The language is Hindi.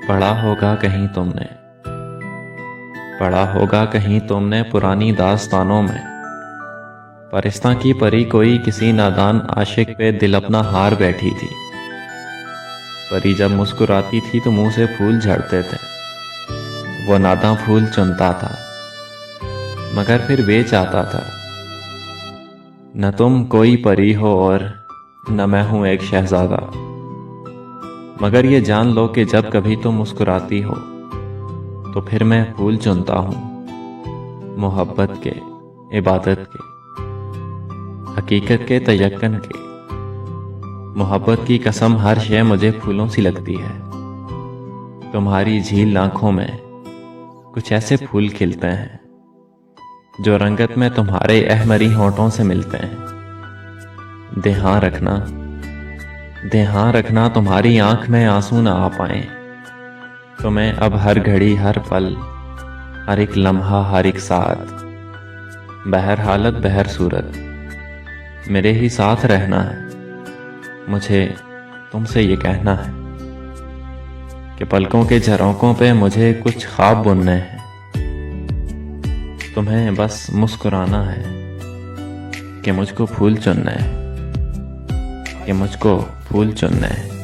पढ़ा होगा कहीं तुमने, पढ़ा होगा कहीं तुमने पुरानी दास्तानों में, परिस्ता की परी कोई किसी नादान आशिक पे दिल अपना हार बैठी थी। परी जब मुस्कुराती थी तो मुंह से फूल झड़ते थे, वो नादा फूल चुनता था मगर फिर बेच आता था। न तुम कोई परी हो और न मैं हूं एक शहजादा, मगर ये जान लो कि जब कभी तुम मुस्कुराती हो तो फिर मैं फूल चुनता हूं, मोहब्बत के, इबादत के, हकीकत के, तयक्कन के। मोहब्बत की कसम हर शय मुझे फूलों सी लगती है। तुम्हारी झील आंखों में कुछ ऐसे फूल खिलते हैं जो रंगत में तुम्हारे अहमरी होंठों से मिलते हैं। ध्यान रखना तुम्हारी आंख में आंसू ना आ पाए, तो मैं अब हर घड़ी, हर पल, हर एक लम्हा, हर एक साथ, बहर हालत बहर सूरत मेरे ही साथ रहना है। मुझे तुमसे ये कहना है कि पलकों के झरोकों पे मुझे कुछ ख्वाब बुनने हैं। तुम्हें बस मुस्कुराना है कि मुझको फूल चुनना है, कि मुझको फूल चुनना है।